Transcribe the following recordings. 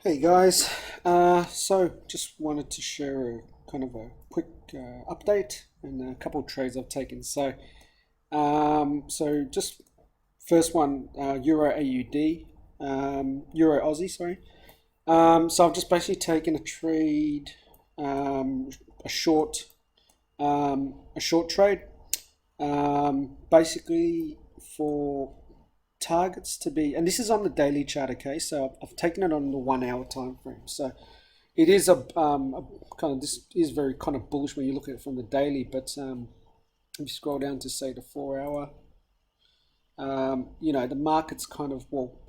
Hey guys, so just wanted to share a kind of a quick update and a couple of trades I've taken. So just first one, Euro AUD, Euro Aussie, sorry. So I've just basically taken a trade, um, a short, a short trade, basically for targets to be, and this is on the daily chart, okay? So I've taken it on the 1 hour time frame. So it is a kind of, this is very kind of bullish when you look at it from the daily, but if you scroll down to say the 4 hour, the market's kind of, well,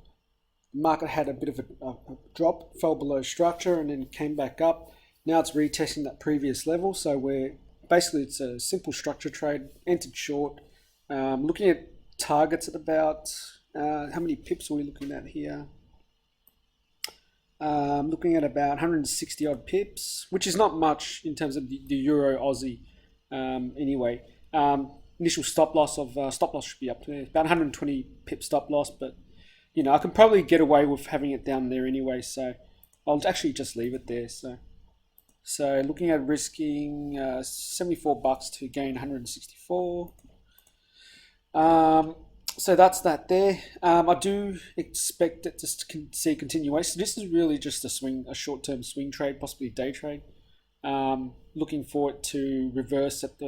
the market had a bit of a drop, fell below structure, and then came back up. Now it's retesting that previous level. So we're basically, it's a simple structure trade, entered short, looking at targets at about, how many pips are we looking at here? Looking at about 160 odd pips, which is not much in terms of the Euro Aussie anyway. Initial stop loss stop loss should be up to about 120 pip stop loss, but I can probably get away with having it down there anyway, so I'll actually just leave it there. So looking at risking $74 to gain 164. So that's that there. I do expect it to see continuation. This is really just a short-term swing trade, possibly day trade. Looking for it to reverse at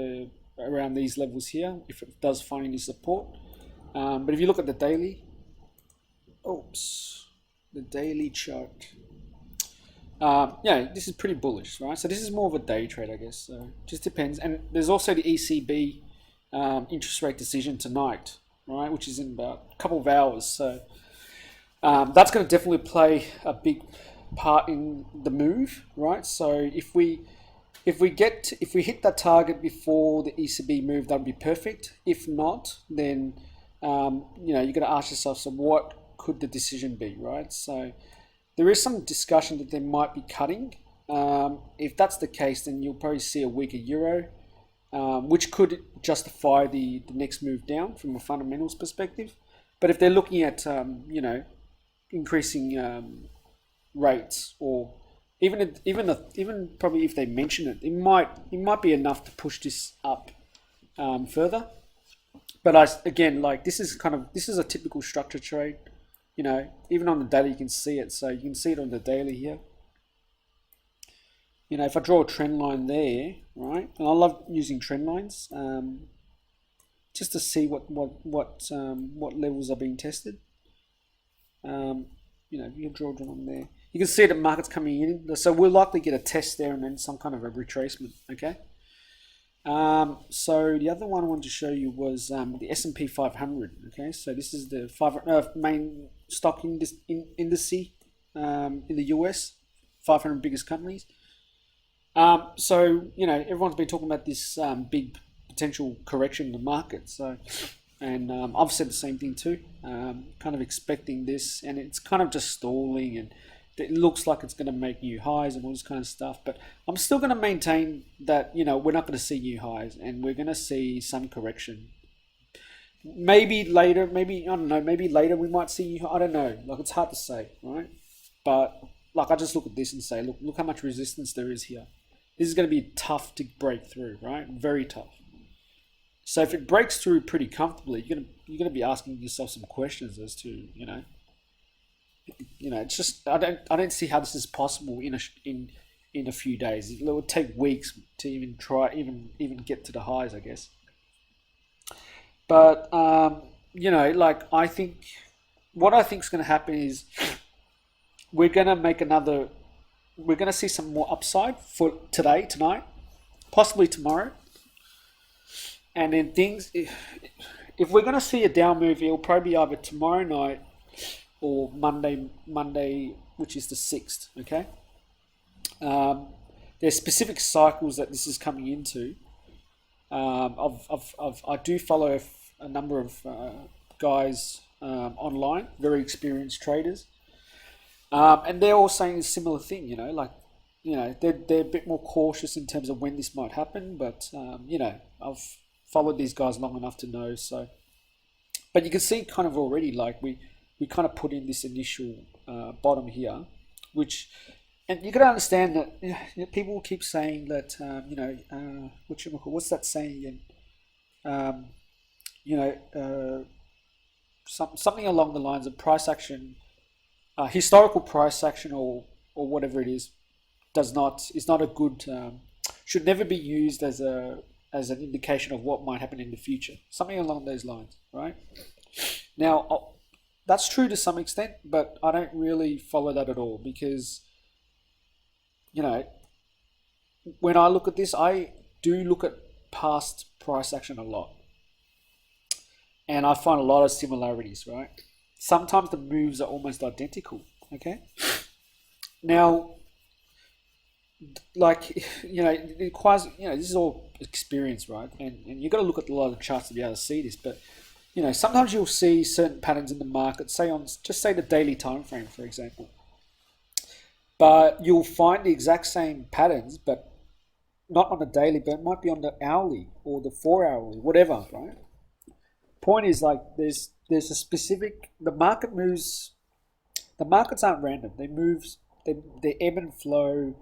around these levels here if it does find any support. But if you look at the daily, the daily chart. Yeah, this is pretty bullish, right? So this is more of a day trade, I guess. So just depends. And there's also the ECB interest rate decision tonight, right? Which is in about a couple of hours. So that's going to definitely play a big part in the move, right? So if we hit that target before the ECB move, that'd be perfect. If not, then you're going to ask yourself, so what could the decision be, right? So there is some discussion that they might be cutting. If that's the case, then you'll probably see a weaker euro, which could justify the next move down from a fundamentals perspective. But if they're looking at increasing rates, or even probably if they mention it, it might be enough to push this up further. But again, like this is a typical structure trade. Even on the daily you can see it. So you can see it on the daily here. If I draw a trend line there, right, and I love using trend lines, just to see what levels are being tested. If you draw a line there, you can see the market's coming in. So we'll likely get a test there and then some kind of a retracement. Okay. So the other one I wanted to show you was the S&P 500. Okay, so this is the main stock index in the US, 500 biggest companies. So everyone's been talking about this big potential correction in the market. So, and I've said the same thing too. Kind of expecting this, and it's kind of just stalling, and it looks like it's going to make new highs and all this kind of stuff. But I'm still going to maintain that we're not going to see new highs, and we're going to see some correction. Maybe later, maybe I don't know. Maybe later we might see new. I don't know. Like, it's hard to say, right? But like, I just look at this and say, look how much resistance there is here. This is going to be tough to break through, right? Very tough. So if it breaks through pretty comfortably, you're gonna be asking yourself some questions as to it's just I don't see how this is possible in a few days. It would take weeks to even try even get to the highs, I guess. But like, what I think is going to happen is we're going to make another. We're going to see some more upside for tonight, possibly tomorrow, and then if we're going to see a down move, it'll probably be either tomorrow night or Monday, which is the 6th. Okay. There's specific cycles that this is coming into. I do follow a number of guys online, very experienced traders, and they're all saying a similar thing. They're a bit more cautious in terms of when this might happen, but I've followed these guys long enough to know. So, but you can see kind of already, like we kind of put in this initial bottom here which, and you got to understand that people keep saying that what's that saying again? Um, you know, something along the lines of price action, historical price action, or whatever it is not a good, should never be used as an indication of what might happen in the future. Something along those lines, right? Now, that's true to some extent, but I don't really follow that at all because, you know, when I look at this, I do look at past price action a lot, and I find a lot of similarities, right? Sometimes the moves are almost identical, okay? Now, like, it requires, this is all experience, right? And you've got to look at a lot of charts to be able to see this, but sometimes you'll see certain patterns in the market, just say the daily time frame, for example. But you'll find the exact same patterns, but not on the daily, but it might be on the hourly or the 4 hourly, whatever, right? Point is, like, there's a specific, the market moves, the markets aren't random. They ebb and flow,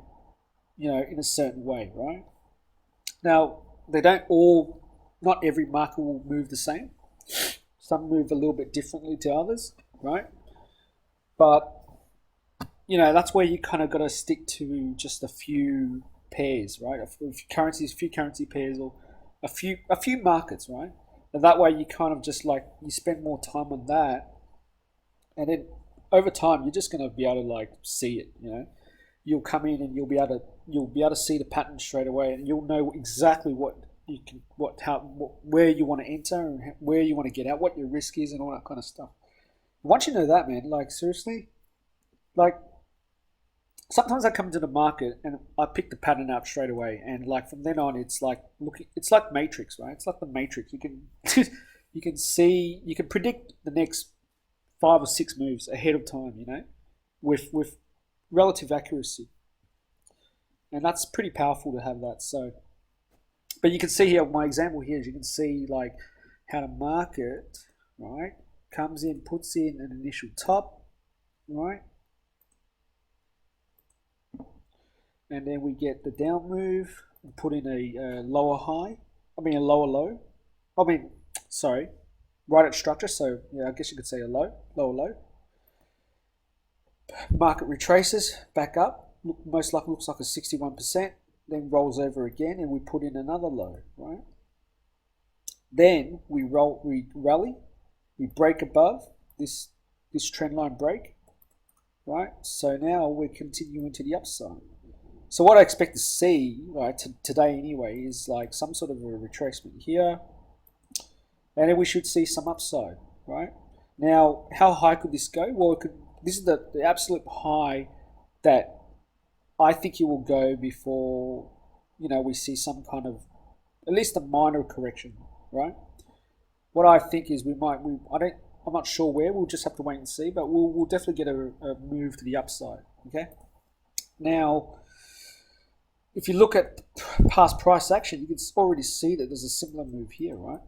in a certain way, right? Now, not every market will move the same. Some move a little bit differently to others, right? But, that's where you kind of got to stick to just a few pairs, right? A few currency pairs, or a few markets, right? And that way you kind of just like, you spend more time on that, and then over time you're just going to be able to like see it, You'll come in and you'll be able to see the pattern straight away, and you'll know exactly where you want to enter and where you want to get out, what your risk is, and all that kind of stuff. Once you know that, man, like seriously, like sometimes I come into the market and I pick the pattern out straight away, and like from then on, it's like Matrix, right? It's like the Matrix. You can you can predict the next 5 or 6 moves ahead of time, with relative accuracy, and that's pretty powerful to have that. So, but you can see here, my example here is you can see like how the market, right, comes in, puts in an initial top, right, and then we get the down move and put in a lower high, a lower low, right at structure, so yeah, I guess you could say a lower low. Market retraces back up, most likely looks like a 61%, then rolls over again, and we put in another low, right? Then we rally, we break above this trend line break, right? So now we're continuing to the upside. So what I expect to see, right, today anyway, is like some sort of a retracement here, and then we should see some upside, right? Now, how high could this go? Well, this is the absolute high that I think it will go before, we see some kind of, at least a minor correction, right? What I think is I'm not sure where, we'll just have to wait and see, but we'll definitely get a move to the upside, okay? Now, if you look at past price action, you can already see that there's a similar move here, right?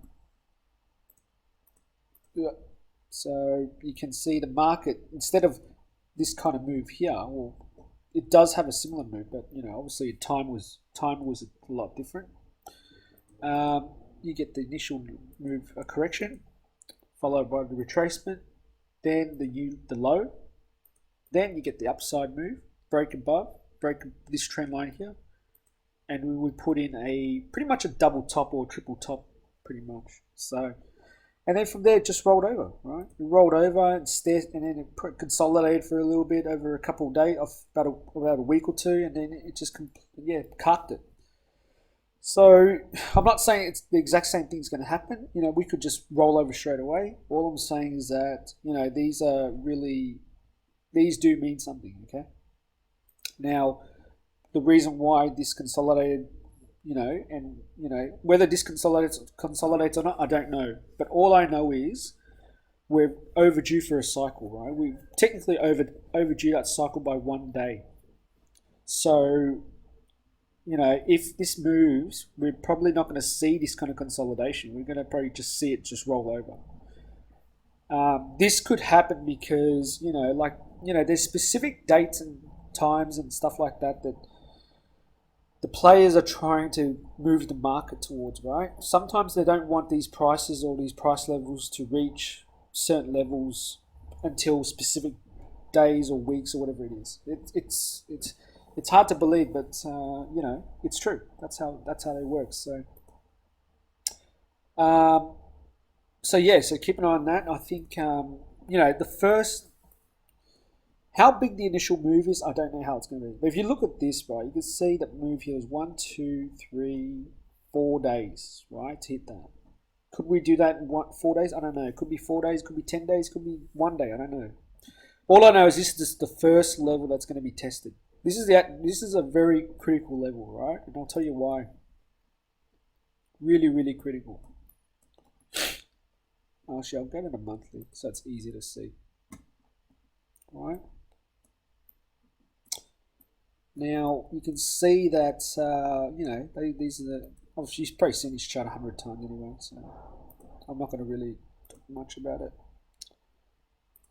So you can see the market, instead of this kind of move here, well, it does have a similar move, but obviously time was a lot different. You get the initial move, a correction, followed by the retracement, then the low, then you get the upside move, break above, break this trend line here, and we would put in pretty much a double top or triple top, pretty much. So. And then from there, it just rolled over, right? It rolled over and then it consolidated for a little bit over a couple of days, about a week or two, and then it just carked it. So I'm not saying it's the exact same thing's going to happen. We could just roll over straight away. All I'm saying is that these do mean something, okay? Now, the reason why this consolidated, whether this consolidates or not, I don't know. But all I know is we're overdue for a cycle, right? We're technically overdue that cycle by 1 day. So, if this moves, we're probably not going to see this kind of consolidation. We're going to probably just see it just roll over. This could happen because, there's specific dates and times and stuff like that the players are trying to move the market towards, right? Sometimes they don't want these prices or these price levels to reach certain levels until specific days or weeks or whatever it is. It's hard to believe, but it's true. That's how they work. Um, so keep an eye on that. I think the first. How big the initial move is, I don't know how it's going to be. But if you look at this, right, you can see that move here is 1, 2, 3, 4 days, right, to hit that. Could we do that in 4 days? I don't know. It could be 4 days, could be 10 days, could be 1 day. I don't know. All I know is this is the first level that's going to be tested. This is a very critical level, right? And I'll tell you why. Really, really critical. Actually, I'll go to the monthly so it's easy to see. All right. Now you can see that these are the. Obviously, you've probably seen this chart 100 times anyway, so I'm not going to really talk much about it.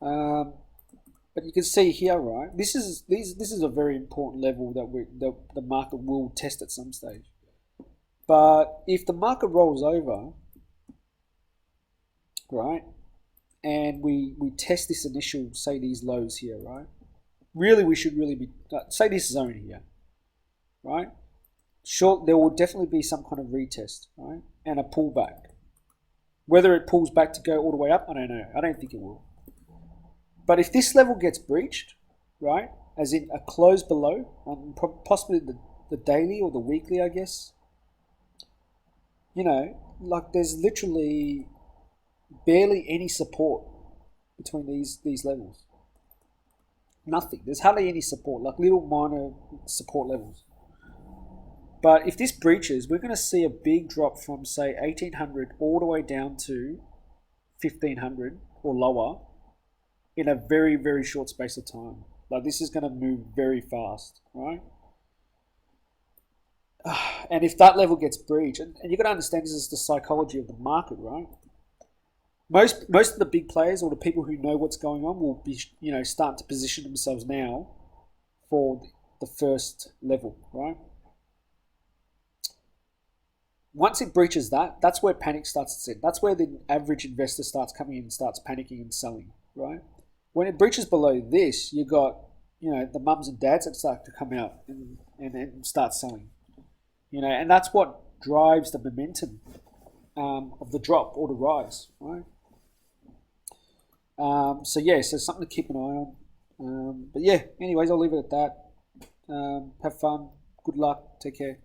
But you can see here, right? This is a very important level that the market will test at some stage. But if the market rolls over, right, and we test this initial, say these lows here, right? Really, we should really be, say this zone here, right? Sure, there will definitely be some kind of retest, right? And a pullback. Whether it pulls back to go all the way up, I don't know. I don't think it will. But if this level gets breached, right, as in a close below, possibly the daily or the weekly, I guess, like there's literally barely any support between these levels. Nothing. There's hardly any support, like little minor support levels. But if this breaches, we're going to see a big drop from, say, 1800 all the way down to 1500 or lower in a very, very short space of time. Like, this is going to move very fast, right? And if that level gets breached, and you've got to understand this is the psychology of the market, right? Most of the big players or the people who know what's going on will be, start to position themselves now for the first level, right? Once it breaches that, that's where panic starts to set. That's where the average investor starts coming in and starts panicking and selling, right? When it breaches below this, you got, the mums and dads that start to come out and start selling, and that's what drives the momentum of the drop or the rise, right? So something to keep an eye on. But yeah, anyways, I'll leave it at that. Have fun. Good luck. Take care.